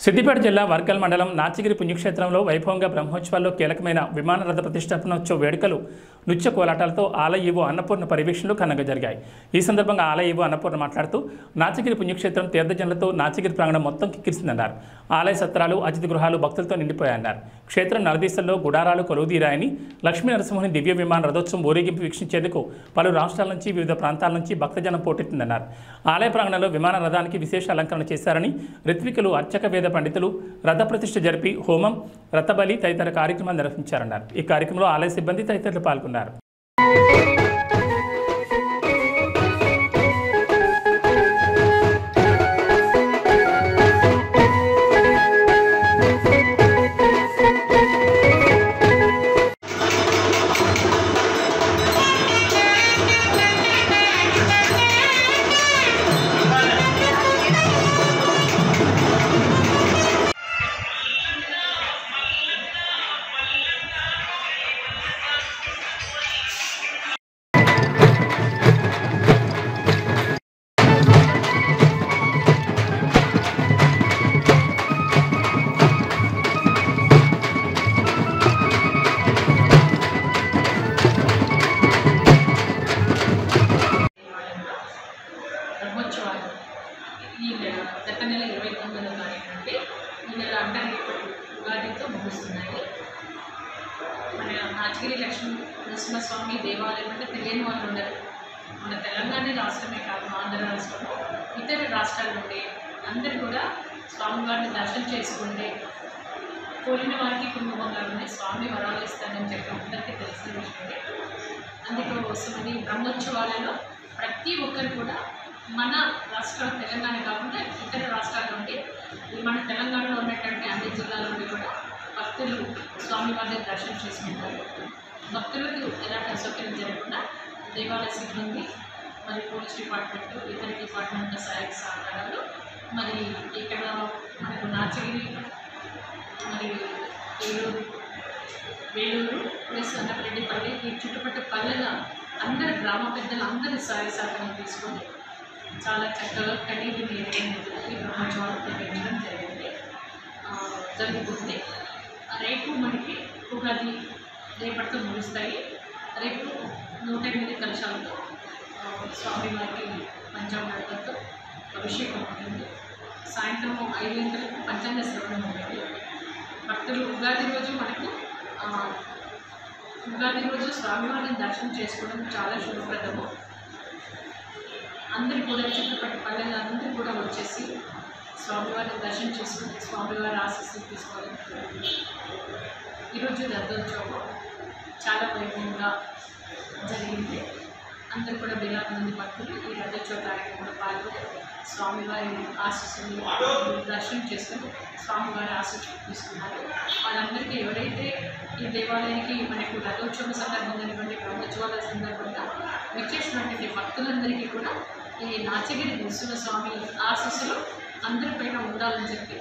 సిద్దిపేట జిల్లా వర్గల్ మండలం నాచిగిరి పుణ్యక్షేత్రంలో వైభవంగా బ్రహ్మోత్సవాల్లో కీలకమైన విమాన రథ ప్రతిష్టాపనోత్సవ వేడుకలు నృత్య కోలాటాలతో ఆలయ ఈవో అన్నపూర్ణ పర్యవేక్షణలో ఘనంగా జరిగాయి। ఈ సందర్భంగా ఆలయ ఈవో అన్నపూర్ణ మాట్లాడుతూ నాచిగిరి పుణ్యక్షేత్రం తీర్థజనులతో నాచిగిరి ప్రాంగణం మొత్తం కిక్కిరిసిందన్నారు। ఆలయ సత్రాలు అతిథి గృహాలు భక్తులతో నిండిపోయాయన్నారు। క్షేత్రం నరదీశల్లో గుడారాలు కొలువుదీరాయని లక్ష్మీ నరసింహుని దివ్య విమాన రథోత్సవం ఊరేగింపు వీక్షించేందుకు పలు రాష్ట్రాల నుంచి వివిధ ప్రాంతాల నుంచి భక్తజనం పోటెత్తిందన్నారు। ఆలయ ప్రాంగణంలో విమాన రథానికి విశేష అలంకరణ చేశారని ఋత్వికులు అర్చక వేద పండితులు రథ ప్రతిష్ఠ జరిపి హోమం రథబలి తదితర కార్యక్రమాలు నిర్వహించారన్నారు। ఈ కార్యక్రమంలో ఆలయ సిబ్బంది తదితరులు పాల్గొన్నారు। బ్రహ్మోత్సవాలు ఈ నెల గత నెల 29వ తారీఖు నుండి ఈ నెల అంటే ఉగాదితో ముగుస్తున్నాయి। మన నాచిగిరి లక్ష్మీ నరసింహస్వామి దేవాలయం అంటే తెలియని వాళ్ళు ఉండరు। మన తెలంగాణ రాష్ట్రమే కాదు, ఆంధ్ర రాష్ట్రము ఇతర రాష్ట్రాల నుండి అందరూ కూడా స్వామివారిని దర్శనం చేసుకుంటే కోరిన వారికి కుటుంబంగానే స్వామి వరాలు ఇస్తానని చెప్పి అందరికీ తెలిసిన విషయమే। అందుకోసమని బ్రహ్మోత్సవాలలో ప్రతి ఒక్కరు కూడా మన రాష్ట్రం తెలంగాణ కాకుండా ఇతర రాష్ట్రాల నుండి మన తెలంగాణలో ఉన్నటువంటి అన్ని జిల్లాల నుండి కూడా భక్తులు స్వామివారిని దర్శనం చేసుకుంటారు। భక్తులకు ఎలాంటి అసౌకర్యం జరగకుండా దేవాలయ సిబ్బంది మరి పోలీస్ డిపార్ట్మెంట్ ఇతర డిపార్ట్మెంట్ సహాయక సహకారాలు మరి ఇక్కడ మనకు నాచగిరి మరి వేలూరు ప్లస్ అన్నపరెడ్డిపల్లి ఈ చుట్టుపక్కల పల్లెల అందరి గ్రామ పెద్దలు అందరి సహాయ సహకారం తీసుకొని చాలా చక్కగా కనీటిని ఈ బ్రహ్మోత్సవాలు నిర్వహించడం జరుగుతుంది। రేపు మనకి ఉగాది రేపటితో ముగుస్తాయి। రేపు 108 కలశాలతో స్వామివారికి పంచామృతాలతో అభిషేకం ఉంటుంది। సాయంత్రం 5 గంటలకు పంచాంగ శ్రవణం ఉంటుంది। భక్తులు ఉగాది రోజు స్వామివారిని దర్శనం చేసుకోవడం చాలా శుభప్రదము। అందరూ కూడా చుట్టుపక్కల పల్లెలు అందరూ కూడా వచ్చేసి స్వామివారిని దర్శనం చేసుకుని స్వామివారి ఆశీస్సులు తీసుకోవాలి। ఈరోజు రథోత్సవం చాలా వైభవంగా జరిగింది। అందరూ కూడా వేలాది మంది భక్తులు ఈ రథోత్సవ కార్యక్రమంలో పాల్గొని స్వామివారి ఆశీస్సులు దర్శనం చేసుకుని స్వామివారి ఆశీస్సులు తీసుకున్నారు। వాళ్ళందరికీ ఎవరైతే ఈ దేవాలయానికి మనకు రథోత్సవం సందర్భంగా బ్రహ్మోత్సవాల సందర్భంగా విచ్చేసినటువంటి భక్తులందరికీ కూడా ఈ నాచగిరి నరసింహస్వామి ఆశీస్సులు అందరిపైన ఉండాలని చెప్పి